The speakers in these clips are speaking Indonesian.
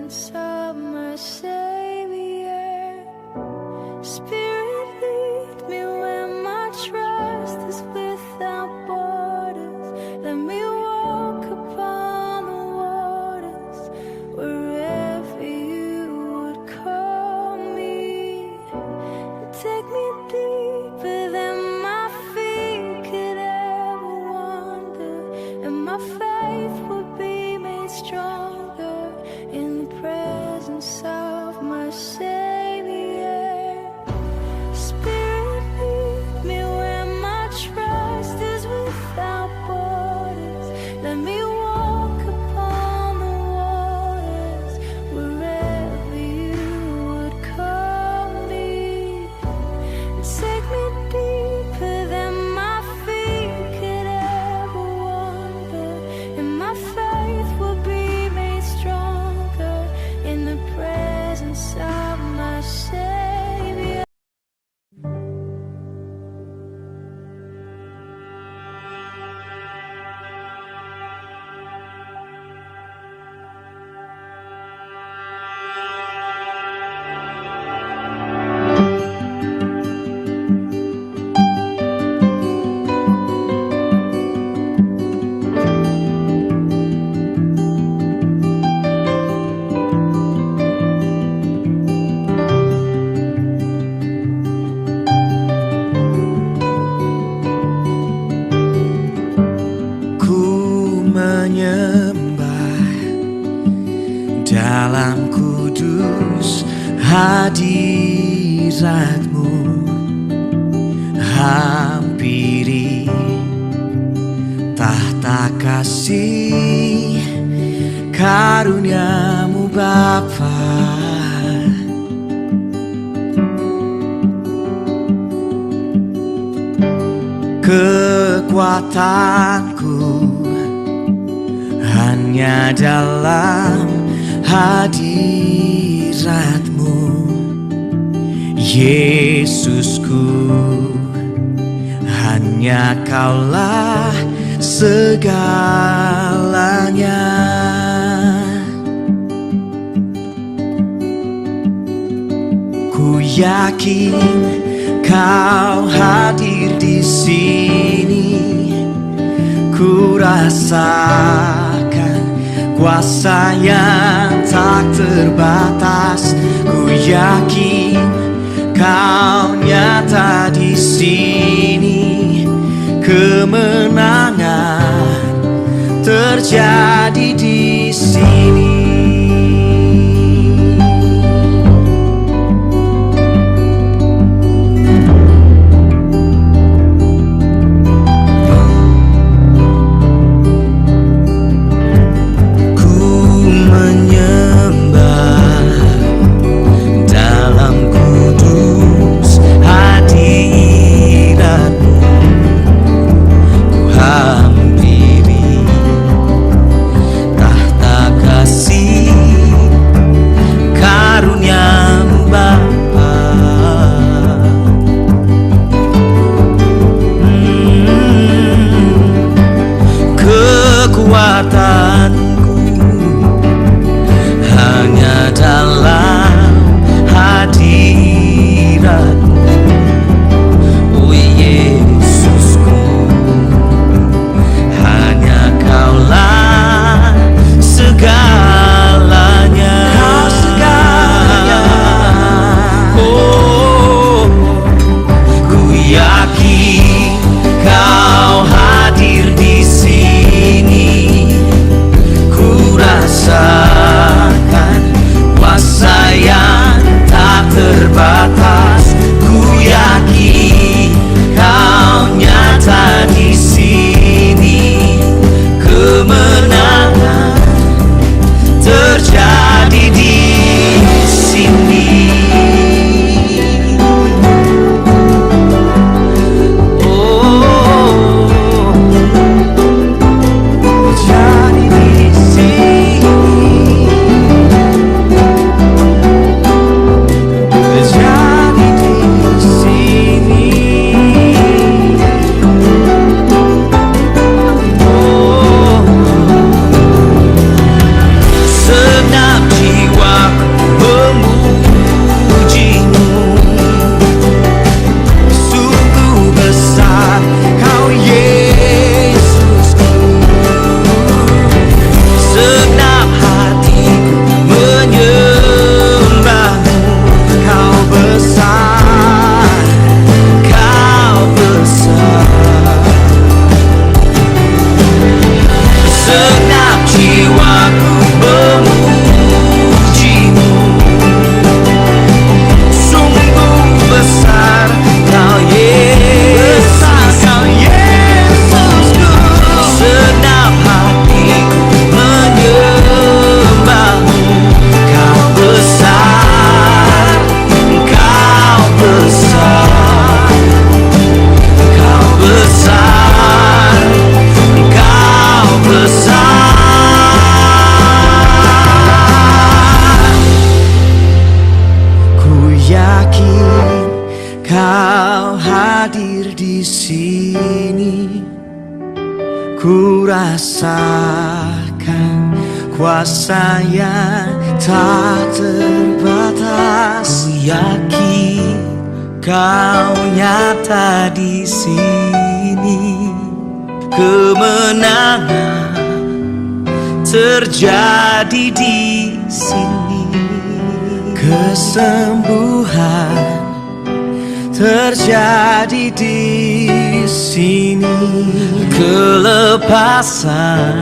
presence of my Savior. Spirit, lead me where my trust is without borders. Let me walk upon the waters wherever you would call me. Take me deeper than my feet could ever wander, and my faith will be made stronger in the presence of my Savior. Spirit, lead me where my trust is without borders. Let me walk upon the waters wherever you would call me. Take me deeper than my feet could ever wander, and my faith will be made stronger in the presence of my Savior. Ku menyembah dalam kudus hadirat-Mu, hampiri tahta kasih karunia-Mu Bapa. Kekuatanku hanya dalam hadirat-Mu, Yesusku, hanya Kaulah segalanya. Ku yakin Kau hadir di sini, ku rasakan kuasa yang tak terbatas. Ku yakin Kau nyata di sini, kemenangan terjadi di sini. Kekuatanku hanya dalam hadirat-Mu, oh Yesusku, hanya Kaulah segalanya. Kau segalanya. Oh, ku yakin Kau hadir di sini, ku rasakan kuasa yang tak terbatas. Ku yakin Kau nyata di sini, kemenangan jiwaku memujimu. Sungguh besar Kau Yesusku, senang hatiku menyembahmu. Kau besar, Kau besar, Kau besar, Kau besar. Ku yakin Kau hadir di sini. Ku rasakan kuasa yang tak terbatas. Ku yakin Kau nyata di sini. Kemenangan terjadi di sini. Kesembuhan terjadi di sini. Kelepasan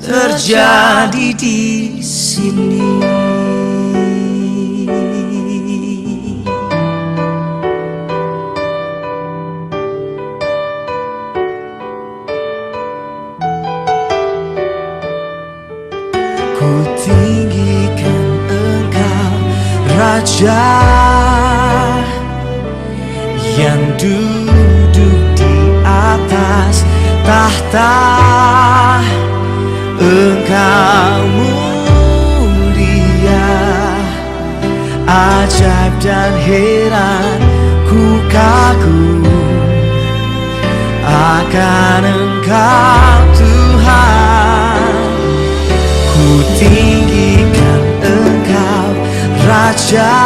terjadi di sini. Ku tinggikan Engkau, Raja yang duduk di atas tahta. Engkau mulia, ajaib dan heran. Ku kagum akan Engkau Tuhan. Ku tinggikan Engkau, Raja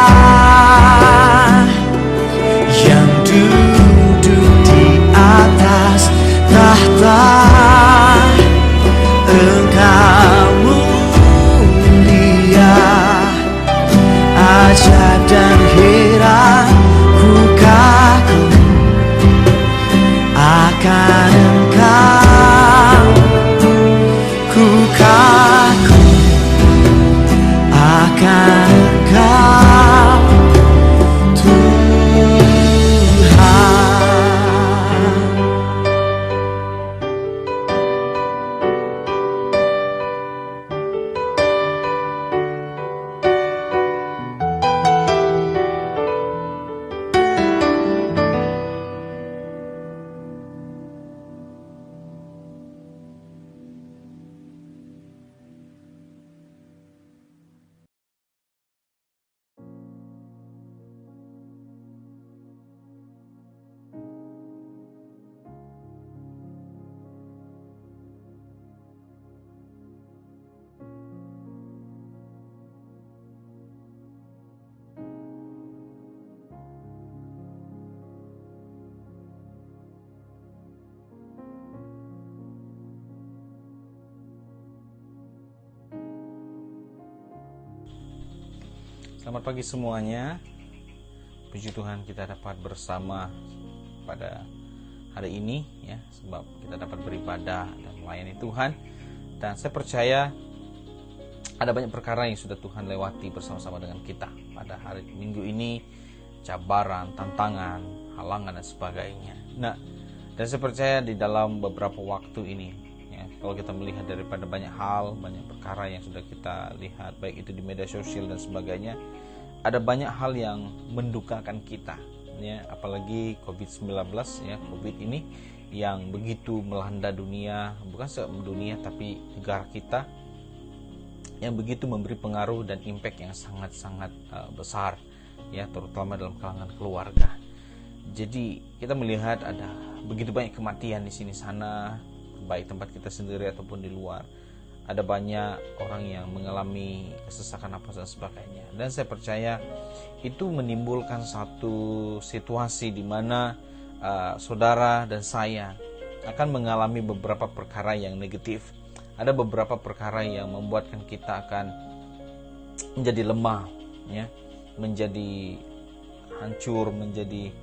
yang duduk di atas tahta. Engkau mulia, ajaib dan heran. Ku kagum akan Engkau. Ku kagum akan Engkau Tuhan. Selamat pagi semuanya. Puji Tuhan kita dapat bersama pada hari ini ya, sebab kita dapat beribadah dan melayani Tuhan. Dan saya percaya ada banyak perkara yang sudah Tuhan lewati bersama-sama dengan kita pada hari Minggu ini, cabaran, tantangan, halangan dan sebagainya. Nah, dan saya percaya di dalam beberapa waktu ini ya, kalau kita melihat daripada banyak hal, banyak perkara yang sudah kita lihat baik itu di media sosial dan sebagainya, ada banyak hal yang mendukakan kita ya, apalagi COVID-19 ya, COVID ini yang begitu melanda dunia, bukan sedunia tapi negara kita, yang begitu memberi pengaruh dan impact yang sangat-sangat besar ya, terutama dalam kalangan keluarga. Jadi kita melihat ada begitu banyak kematian di sini sana, baik tempat kita sendiri ataupun di luar. Ada banyak orang yang mengalami kesesakan napas dan sebagainya. Dan saya percaya itu menimbulkan satu situasi di mana saudara dan saya akan mengalami beberapa perkara yang negatif. Ada beberapa perkara yang membuatkan kita akan menjadi lemah, ya, menjadi hancur, menjadi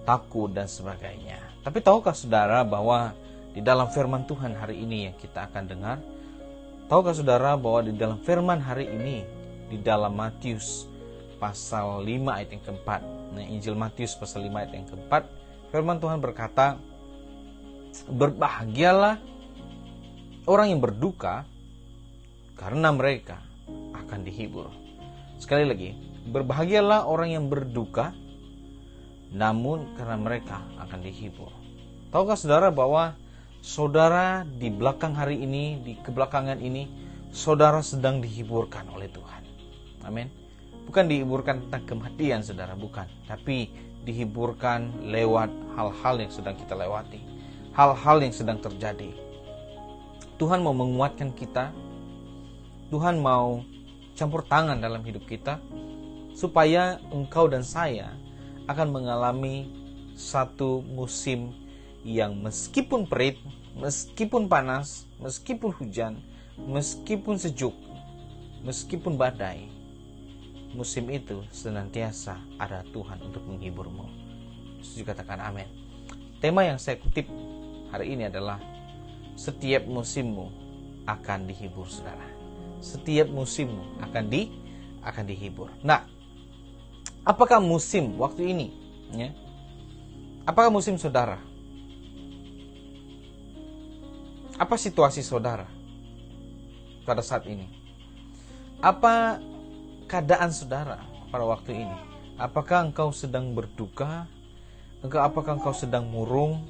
takut dan sebagainya. Tapi tahukah saudara bahwa di dalam firman Tuhan hari ini yang kita akan dengar, tahukah saudara bahwa di dalam firman hari ini, di dalam Matius pasal 5 ayat yang keempat, Injil Matius pasal 5 ayat yang keempat, firman Tuhan berkata, berbahagialah orang yang berduka, karena mereka akan dihibur. Sekali lagi, berbahagialah orang yang berduka, namun karena mereka akan dihibur. Tahukah saudara bahwa saudara di belakang hari ini, di kebelakangan ini, saudara sedang dihiburkan oleh Tuhan. Amin. Bukan dihiburkan tentang kematian saudara, bukan. Tapi dihiburkan lewat hal-hal yang sedang kita lewati. Hal-hal yang sedang terjadi. Tuhan mau menguatkan kita. Tuhan mau campur tangan dalam hidup kita. Supaya engkau dan saya akan mengalami satu musim yang meskipun perit, meskipun panas, meskipun hujan, meskipun sejuk, meskipun badai, musim itu senantiasa ada Tuhan untuk menghiburmu. Setuju katakan amin. Tema yang saya kutip hari ini adalah setiap musimmu akan dihibur, saudara. Setiap musimmu akan dihibur. Nah, apakah musim waktu ini? Ya? Apakah musim saudara? Apa situasi saudara pada saat ini? Apa keadaan saudara pada waktu ini? Apakah engkau sedang berduka? Apakah engkau sedang murung?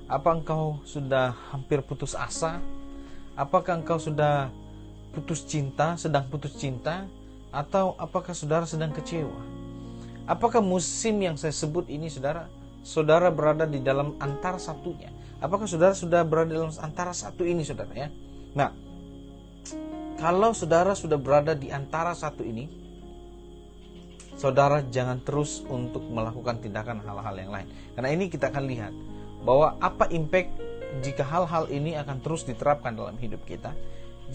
Apa engkau sudah hampir putus asa? Apakah engkau sudah putus cinta, sedang putus cinta? Atau apakah saudara sedang kecewa? Apakah musim yang saya sebut ini saudara berada di dalam antara satunya? Apakah saudara sudah berada dalam antara satu ini, saudara ya? Nah, kalau saudara sudah berada di antara satu ini, saudara jangan terus untuk melakukan tindakan hal-hal yang lain. Karena ini kita akan lihat bahwa apa impact jika hal-hal ini akan terus diterapkan dalam hidup kita,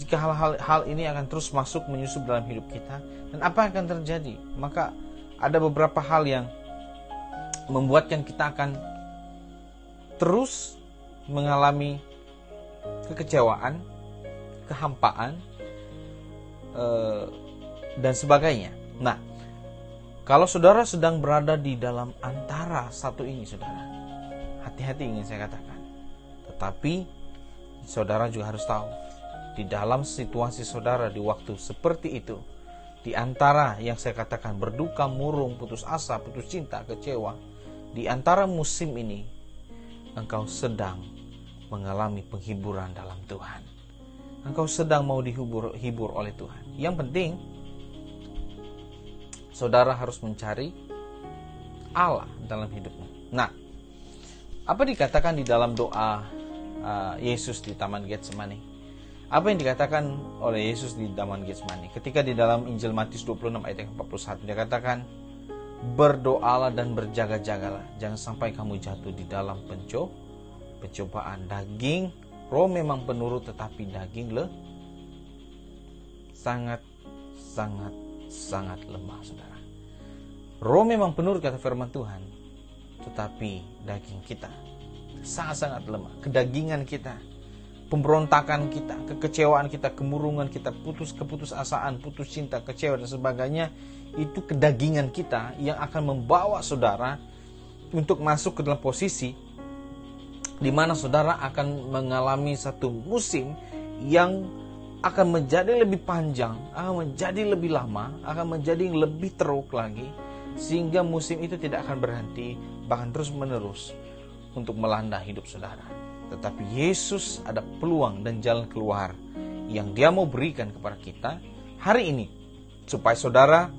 jika hal-hal ini akan terus masuk menyusup dalam hidup kita, dan apa yang akan terjadi. Maka ada beberapa hal yang membuatkan kita akan terus mengalami kekecewaan, kehampaan, dan sebagainya. Nah, kalau saudara sedang berada di dalam antara satu ini, saudara, hati-hati ingin saya katakan. Tetapi saudara juga harus tahu, di dalam situasi saudara di waktu seperti itu, di antara yang saya katakan berduka, murung, putus asa, putus cinta, kecewa, di antara musim ini, engkau sedang mengalami penghiburan dalam Tuhan. Engkau sedang mau dihibur oleh Tuhan. Yang penting, saudara harus mencari Allah dalam hidupmu. Nah, apa dikatakan di dalam doa Yesus di Taman Getsemani? Apa yang dikatakan oleh Yesus di Taman Getsemani? Ketika di dalam Injil Matius 26 ayat 41 dia katakan, berdoalah dan berjaga-jagalah, jangan sampai kamu jatuh di dalam pencobaan. Daging, roh memang penurut, tetapi daging sangat lemah, saudara. Roh memang penurut kata firman Tuhan, tetapi daging kita sangat lemah. Kedagingan kita, pemberontakan kita, kekecewaan kita, kemurungan kita, keputusasaan, putus cinta, kecewa dan sebagainya, itu kedagingan kita yang akan membawa saudara untuk masuk ke dalam posisi di mana saudara akan mengalami satu musim yang akan menjadi lebih panjang, akan menjadi lebih lama, akan menjadi lebih teruk lagi, sehingga musim itu tidak akan berhenti, bahkan terus menerus untuk melanda hidup saudara. Tetapi Yesus ada peluang dan jalan keluar yang Dia mau berikan kepada kita hari ini, supaya saudara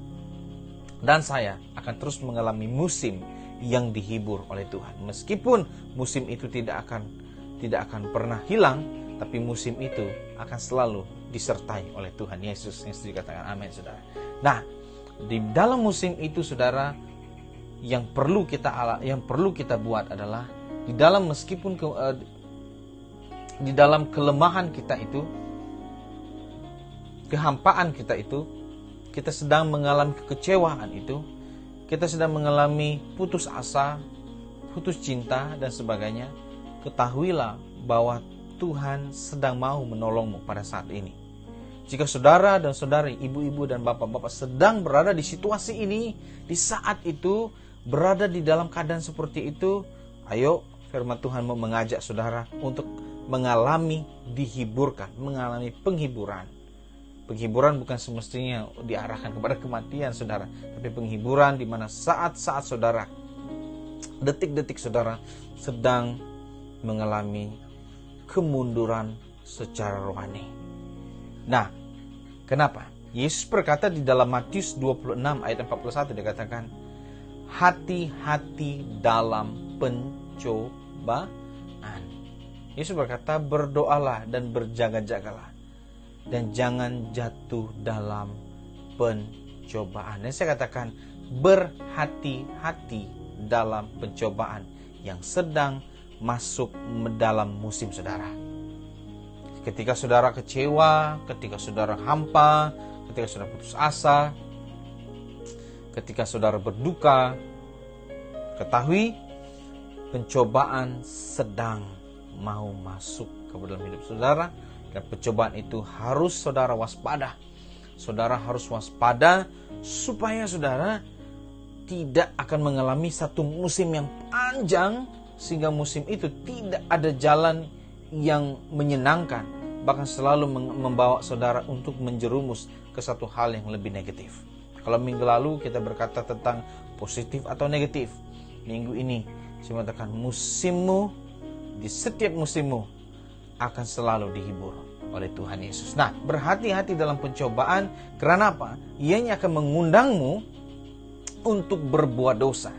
dan saya akan terus mengalami musim yang dihibur oleh Tuhan. Meskipun musim itu tidak akan pernah hilang, tapi musim itu akan selalu disertai oleh Tuhan Yesus. Yang setuju katakan amin, saudara. Nah, di dalam musim itu, saudara, yang perlu kita buat adalah di dalam di dalam kelemahan kita itu, kehampaan kita itu, kita sedang mengalami kekecewaan itu, kita sedang mengalami putus asa, putus cinta dan sebagainya, ketahuilah bahwa Tuhan sedang mau menolongmu pada saat ini. Jika saudara dan saudari, ibu-ibu dan bapak-bapak sedang berada di situasi ini, di saat itu, berada di dalam keadaan seperti itu, ayo firman Tuhan mau mengajak saudara untuk mengalami dihiburkan, mengalami penghiburan. Penghiburan bukan semestinya diarahkan kepada kematian saudara, tapi penghiburan di mana saat-saat saudara, detik-detik saudara sedang mengalami kemunduran secara rohani. Nah, kenapa? Yesus berkata di dalam Matius 26 ayat 41 dikatakan, hati-hati dalam pencobaan. Yesus berkata, berdoalah dan berjaga-jagalah, dan jangan jatuh dalam pencobaan. Dan saya katakan, berhati-hati dalam pencobaan yang sedang masuk dalam musim saudara. Ketika saudara kecewa, ketika saudara hampa, ketika saudara putus asa, ketika saudara berduka, ketahui pencobaan sedang mau masuk ke dalam hidup saudara. Dan pencobaan itu harus saudara waspada. Saudara harus waspada supaya saudara tidak akan mengalami satu musim yang panjang, sehingga musim itu tidak ada jalan yang menyenangkan, bahkan selalu membawa saudara untuk menjerumus ke satu hal yang lebih negatif. Kalau minggu lalu kita berkata tentang positif atau negatif, minggu ini saya mengatakan musimmu, di setiap musimmu akan selalu dihibur oleh Tuhan Yesus. Nah, berhati-hati dalam pencobaan. Karena apa? Ianya akan mengundangmu untuk berbuat dosa.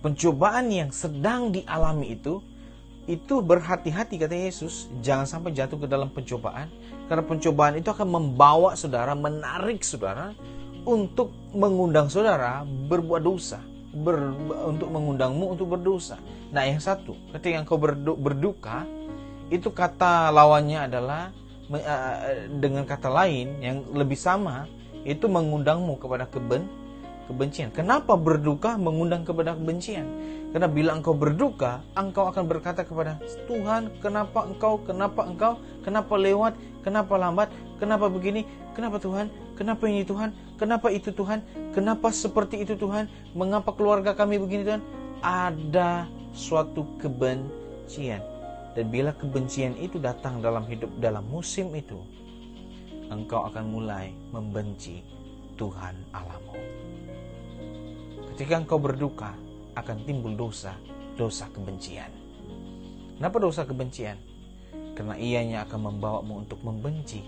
Pencobaan yang sedang dialami itu berhati-hati kata Yesus, jangan sampai jatuh ke dalam pencobaan, karena pencobaan itu akan membawa saudara, menarik saudara untuk mengundang saudara berbuat dosa, untuk mengundangmu untuk berdosa. Nah, yang satu, ketika engkau berduka, itu kata lawannya adalah dengan kata lain yang lebih sama, itu mengundangmu kepada kebencian. Kenapa berduka mengundang kepada kebencian? Karena bila engkau berduka, engkau akan berkata kepada Tuhan, kenapa engkau, kenapa lewat, kenapa lambat, kenapa begini, kenapa Tuhan, kenapa ini Tuhan, kenapa itu Tuhan, kenapa seperti itu Tuhan, mengapa keluarga kami begini Tuhan? Ada suatu kebencian. Dan bila kebencian itu datang dalam hidup, dalam musim itu, engkau akan mulai membenci Tuhan Allahmu. Ketika engkau berduka, akan timbul dosa kebencian. Kenapa dosa kebencian? Karena ianya akan membawamu untuk membenci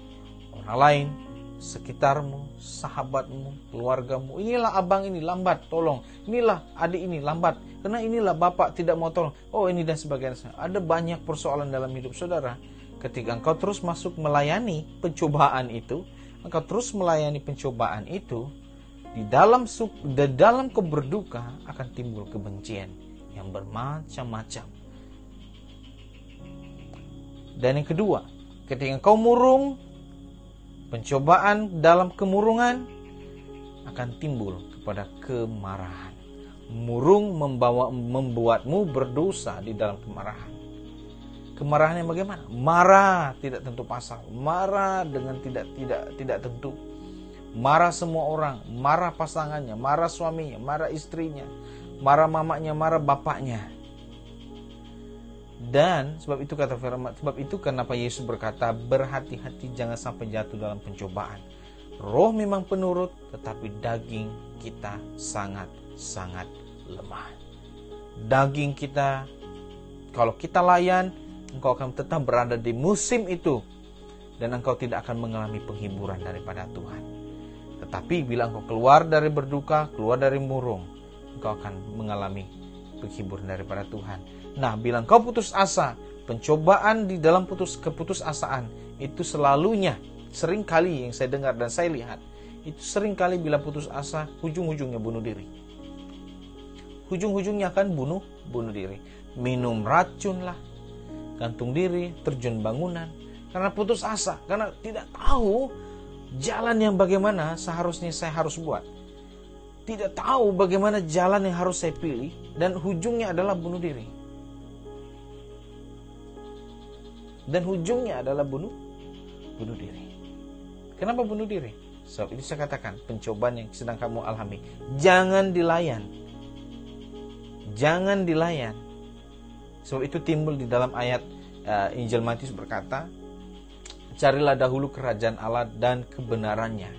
orang lain, sekitarmu, sahabatmu, keluargamu. Inilah abang ini lambat, tolong. Inilah adik ini lambat, karena inilah bapak tidak mau tolong. Oh, ini dan sebagainya. Ada banyak persoalan dalam hidup saudara. Ketika engkau terus masuk melayani pencobaan itu, engkau terus melayani pencobaan itu, di dalam kau berduka akan timbul kebencian yang bermacam-macam. Dan yang kedua, ketika engkau murung, pencobaan dalam kemurungan akan timbul kepada kemarahan. Murung membuatmu berdosa di dalam kemarahan. Kemarahan yang bagaimana? Marah tidak tentu pasal, marah dengan tidak tentu. Marah semua orang, marah pasangannya, marah suaminya, marah istrinya, marah mamanya, marah bapaknya. Dan sebab itu kata firman, sebab itu kenapa Yesus berkata berhati-hati jangan sampai jatuh dalam pencobaan. Roh memang penurut, tetapi daging kita sangat lemah. Daging kita, kalau kita layan, engkau akan tetap berada di musim itu, dan engkau tidak akan mengalami penghiburan daripada Tuhan. Tetapi bila engkau keluar dari berduka, keluar dari murung, engkau akan mengalami penghiburan daripada Tuhan. Nah, bila engkau putus asa, pencobaan di dalam keputusasaan itu selalunya, seringkali yang saya dengar dan saya lihat, itu seringkali bila putus asa, ujung-ujungnya bunuh diri. Ujung-ujungnya akan bunuh diri. Minum racun lah, gantung diri, terjun bangunan, karena putus asa, karena tidak tahu jalan yang bagaimana seharusnya saya harus buat. tidak tahu bagaimana jalan yang harus saya pilih, dan ujungnya adalah bunuh diri. Kenapa bunuh diri? Sebab itu saya katakan, pencobaan yang sedang kamu alami, jangan dilayan. Sebab itu timbul di dalam ayat Injil Matius berkata, carilah dahulu kerajaan Allah dan kebenarannya,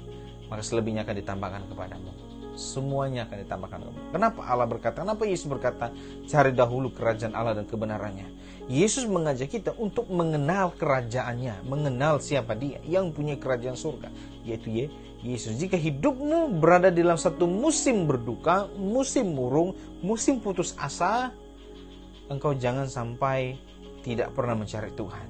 maka selebihnya akan ditambahkan kepadamu. Semuanya akan ditambahkan kepadamu. Kenapa Allah berkata, kenapa Yesus berkata, cari dahulu kerajaan Allah dan kebenarannya? Yesus mengajak kita untuk mengenal kerajaannya, mengenal siapa dia yang punya kerajaan surga, yaitu Yesus. Jika hidupmu berada dalam satu musim berduka, musim murung, musim putus asa, engkau jangan sampai tidak pernah mencari Tuhan.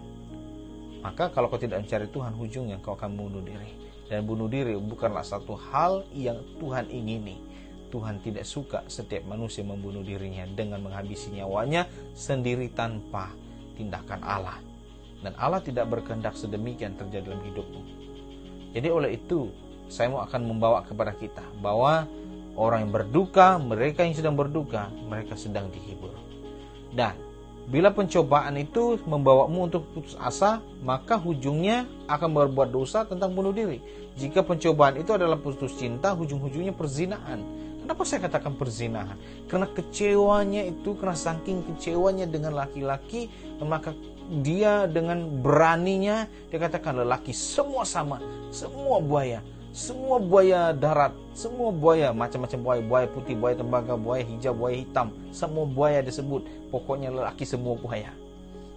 Maka kalau kau tidak mencari Tuhan, ujungnya engkau akan bunuh diri. Dan bunuh diri bukanlah satu hal yang Tuhan ingini. Tuhan tidak suka setiap manusia membunuh dirinya dengan menghabisi nyawanya sendiri tanpa tindakan Allah. Dan Allah tidak berkehendak sedemikian terjadi dalam hidupmu. Jadi oleh itu, saya mau akan membawa kepada kita bahwa orang yang berduka, mereka yang sedang berduka, mereka sedang dihibur. Dan bila pencobaan itu membawamu untuk putus asa, maka ujungnya akan berbuat dosa tentang bunuh diri. Jika pencobaan itu adalah putus cinta, ujung-ujungnya perzinahan. Kenapa saya katakan perzinahan? Karena kecewanya itu, karena saking kecewanya dengan laki-laki, maka dia dengan beraninya, dia katakan lelaki semua sama, semua buaya darat, semua buaya, macam-macam buaya, buaya putih, buaya tembaga, buaya hijau, buaya hitam, semua buaya disebut. Pokoknya lelaki semua buaya.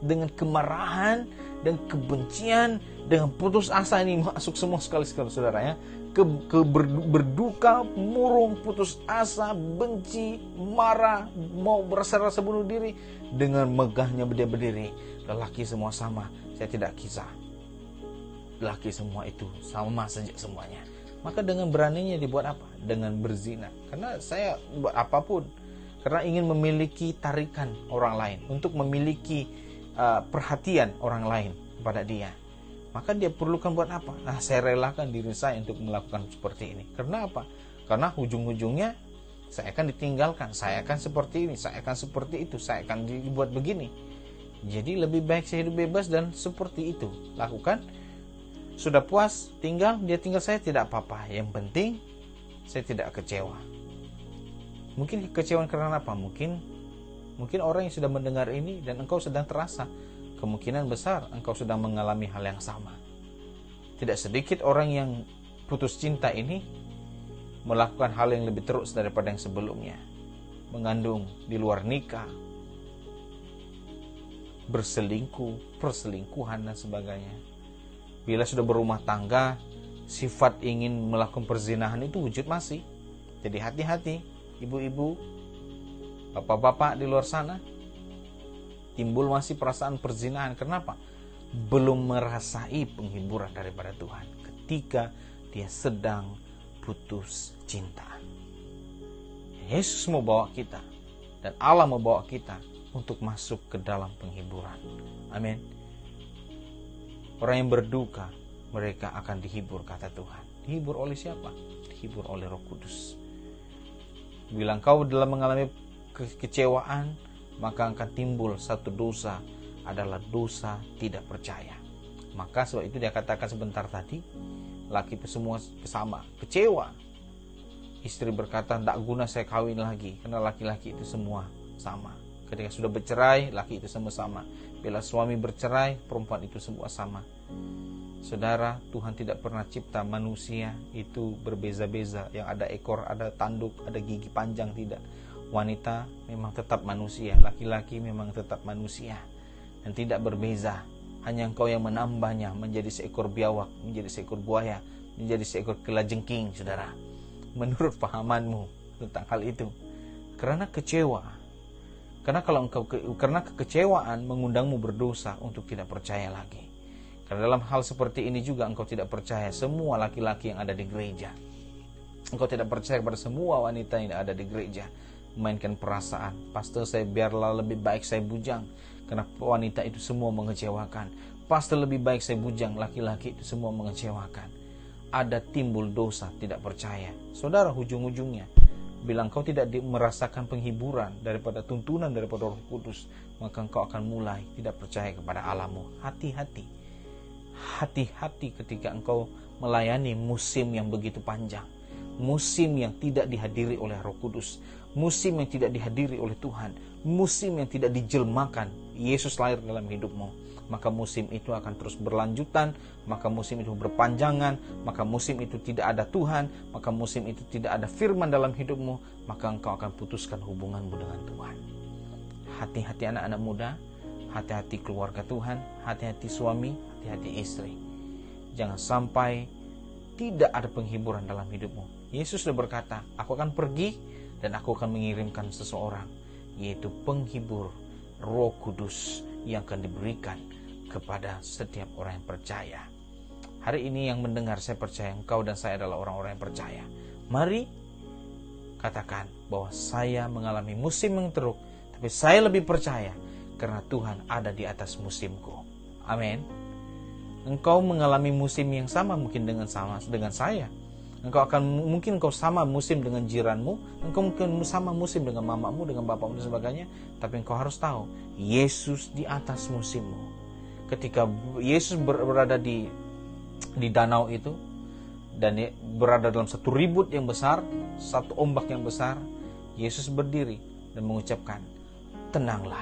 Dengan kemarahan dan kebencian, dengan putus asa ini masuk semua sekali saudara ya. Berduka, murung, putus asa, benci, marah, mau berasa-rasa bunuh diri, dengan megahnya berdiri. Lelaki semua sama, saya tidak kisah. Laki semua itu sama saja semuanya. Maka dengan beraninya dibuat apa? Dengan berzina. Karena saya buat apapun, karena ingin memiliki tarikan orang lain, untuk memiliki perhatian orang lain kepada dia. Maka dia perlukan buat apa? Nah, saya relakan diri saya untuk melakukan seperti ini. Karena apa? Karena ujung-ujungnya saya akan ditinggalkan, saya akan seperti ini, saya akan seperti itu, saya akan dibuat begini. Jadi lebih baik saya hidup bebas dan seperti itu lakukan. Sudah puas, dia tinggal saya, tidak apa-apa. Yang penting saya tidak kecewa. Mungkin kekecewaan karena apa? Mungkin orang yang sudah mendengar ini dan engkau sedang terasa, kemungkinan besar engkau sedang mengalami hal yang sama. Tidak sedikit orang yang putus cinta ini melakukan hal yang lebih teruk daripada yang sebelumnya. Mengandung di luar nikah, berselingkuh, perselingkuhan dan sebagainya. Bila sudah berumah tangga, sifat ingin melakukan perzinahan itu wujud masih. Jadi hati-hati, ibu-ibu, bapak-bapak di luar sana, timbul masih perasaan perzinahan. Kenapa? Belum merasai penghiburan daripada Tuhan ketika dia sedang putus cinta. Yesus mau bawa kita, dan Allah mau bawa kita untuk masuk ke dalam penghiburan. Amin. Orang yang berduka, mereka akan dihibur, kata Tuhan. Dihibur oleh siapa? Dihibur oleh Roh Kudus. Bila engkau dalam mengalami kekecewaan, maka akan timbul satu dosa, adalah dosa tidak percaya. Maka sebab itu dia katakan sebentar tadi, laki itu semua sama, kecewa. Istri berkata, tak guna saya kawin lagi, karena laki-laki itu semua sama. Ketika sudah bercerai, laki itu semua sama. Bila suami bercerai, perempuan itu semua sama. Saudara, Tuhan tidak pernah cipta manusia itu berbeza-beza, yang ada ekor, ada tanduk, ada gigi panjang, tidak. Wanita memang tetap manusia, laki-laki memang tetap manusia, dan tidak berbeza. Hanya engkau yang menambahnya menjadi seekor biawak, menjadi seekor buaya, menjadi seekor kelajengking, saudara. Menurut pahamanmu tentang hal itu. Karena kecewa. Karena kekecewaan mengundangmu berdosa untuk tidak percaya lagi. Karena dalam hal seperti ini juga engkau tidak percaya semua laki-laki yang ada di gereja. Engkau tidak percaya kepada semua wanita yang ada di gereja. Memainkan perasaan. Pastor, saya biarlah lebih baik saya bujang, karena wanita itu semua mengecewakan. Pastor, lebih baik saya bujang, laki-laki itu semua mengecewakan. Ada timbul dosa tidak percaya. Saudara, ujung-ujungnya bila engkau tidak merasakan penghiburan daripada tuntunan daripada Roh Kudus, maka engkau akan mulai tidak percaya kepada Allahmu. Hati-hati. Hati-hati ketika engkau melayani musim yang begitu panjang, musim yang tidak dihadiri oleh Roh Kudus, musim yang tidak dihadiri oleh Tuhan, musim yang tidak dijelmakan Yesus lahir dalam hidupmu. Maka musim itu akan terus berlanjutan, maka musim itu berpanjangan, maka musim itu tidak ada Tuhan, maka musim itu tidak ada firman dalam hidupmu, maka engkau akan putuskan hubunganmu dengan Tuhan. Hati-hati anak-anak muda, hati-hati keluarga Tuhan, hati-hati suami, hati-hati istri. Jangan sampai tidak ada penghiburan dalam hidupmu. Yesus sudah berkata, aku akan pergi dan aku akan mengirimkan seseorang, yaitu penghibur, Roh Kudus, yang akan diberikan kepada setiap orang yang percaya. Hari ini yang mendengar, saya percaya engkau dan saya adalah orang-orang yang percaya. Mari katakan bahwa saya mengalami musim yang teruk, tapi saya lebih percaya karena Tuhan ada di atas musimku. Amin. Engkau mengalami musim yang sama mungkin dengan saya. Mungkin engkau sama musim dengan jiranmu, engkau mungkin sama musim dengan mamamu, dengan bapakmu dan sebagainya, tapi engkau harus tahu Yesus di atas musimmu. Ketika Yesus berada di danau itu dan berada dalam satu ribut yang besar, satu ombak yang besar, Yesus berdiri dan mengucapkan, tenanglah.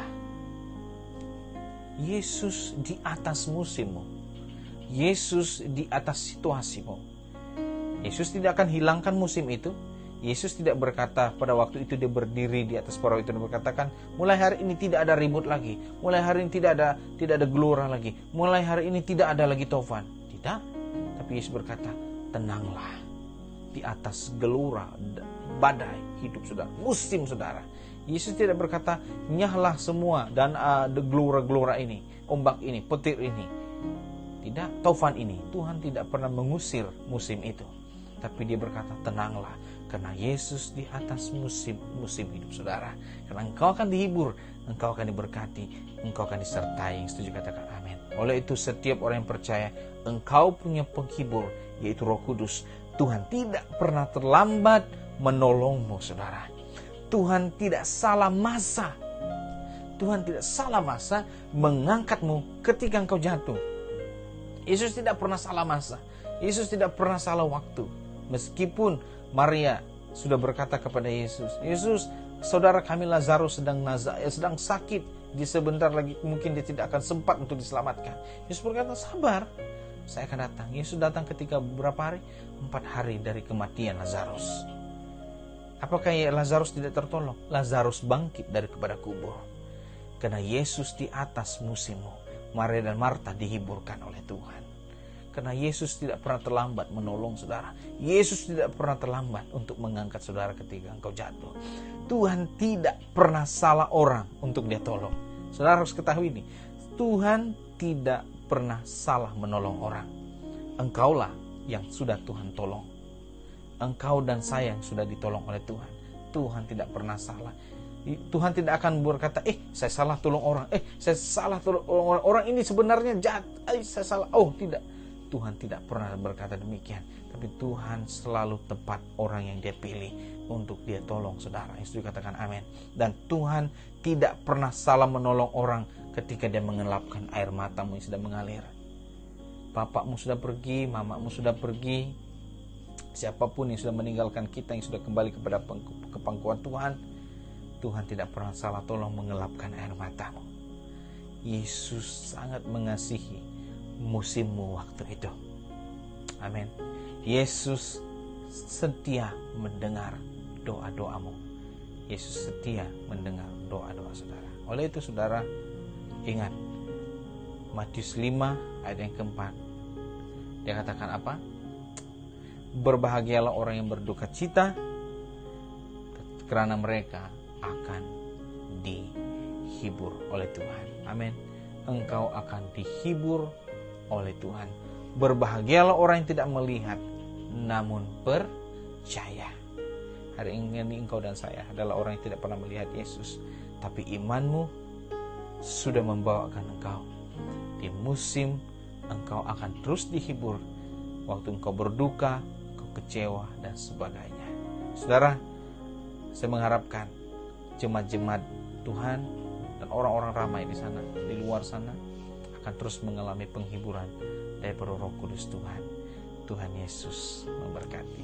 Yesus di atas musimmu. Yesus di atas situasimu. Yesus tidak akan hilangkan musim itu. Yesus tidak berkata pada waktu itu dia berdiri di atas perahu itu dan berkatakan, mulai hari ini tidak ada ribut lagi, mulai hari ini tidak ada gelora lagi, mulai hari ini tidak ada lagi taufan. Tidak. Tapi Yesus berkata, tenanglah. Di atas gelora badai hidup saudara, musim saudara. Yesus tidak berkata, nyahlah semua dan gelora-gelora ini, ombak ini, petir ini. Tidak, taufan ini. Tuhan tidak pernah mengusir musim itu. Tapi dia berkata, tenanglah, karena Yesus di atas musim hidup saudara. Karena engkau akan dihibur, engkau akan diberkati, engkau akan disertai. Yang setuju katakan amin. Oleh itu setiap orang yang percaya, engkau punya penghibur, yaitu Roh Kudus. Tuhan tidak pernah terlambat menolongmu saudara. Tuhan tidak salah masa. Tuhan tidak salah masa mengangkatmu ketika engkau jatuh. Yesus tidak pernah salah masa. Yesus tidak pernah salah waktu. Meskipun Maria sudah berkata kepada Yesus, Yesus, saudara kami Lazarus sedang sakit, dia sebentar lagi mungkin dia tidak akan sempat untuk diselamatkan. Yesus berkata, sabar, saya akan datang. Yesus datang ketika berapa hari? 4 hari dari kematian Lazarus. Apakah Lazarus tidak tertolong? Lazarus bangkit daripada kubur. Karena Yesus di atas musimmu. Maria dan Marta dihiburkan oleh Tuhan. Karena Yesus tidak pernah terlambat menolong saudara. Yesus tidak pernah terlambat untuk mengangkat saudara ketika engkau jatuh. Tuhan tidak pernah salah orang untuk dia tolong. Saudara harus ketahui ini. Tuhan tidak pernah salah menolong orang. Engkaulah yang sudah Tuhan tolong. Engkau dan saya yang sudah ditolong oleh Tuhan. Tuhan tidak pernah salah. Tuhan tidak akan berkata, saya salah tolong orang. Saya salah tolong orang. Orang ini sebenarnya jahat. Saya salah. Oh, tidak. Tuhan tidak pernah berkata demikian. Tapi Tuhan selalu tepat orang yang dia pilih untuk dia tolong saudara. Yang setuju katakan amin. Dan Tuhan tidak pernah salah menolong orang ketika dia mengelapkan air matamu yang sedang mengalir. Bapakmu sudah pergi, mamamu sudah pergi. Siapapun yang sudah meninggalkan kita, yang sudah kembali kepada kepangkuan Tuhan, Tuhan tidak pernah salah tolong mengelapkan air matamu. Yesus sangat mengasihi musimmu waktu itu. Amin. Yesus setia mendengar doa-doamu. Yesus setia mendengar doa-doa saudara. Oleh itu saudara, ingat Matius 5 ayat yang keempat. Dia katakan apa? Berbahagialah orang yang berduka cita, karena mereka akan dihibur oleh Tuhan. Amin. Engkau akan dihibur oleh Tuhan. Berbahagialah orang yang tidak melihat namun percaya. Hari ini engkau dan saya adalah orang yang tidak pernah melihat Yesus, tapi imanmu sudah membawakan engkau. Di musim engkau akan terus dihibur. Waktu engkau berduka, engkau kecewa dan sebagainya. Saudara, Saya mengharapkan jemaat-jemaat Tuhan dan orang-orang ramai di sana, di luar sana, akan terus mengalami penghiburan dari Roh Kudus Tuhan. Tuhan Yesus memberkati.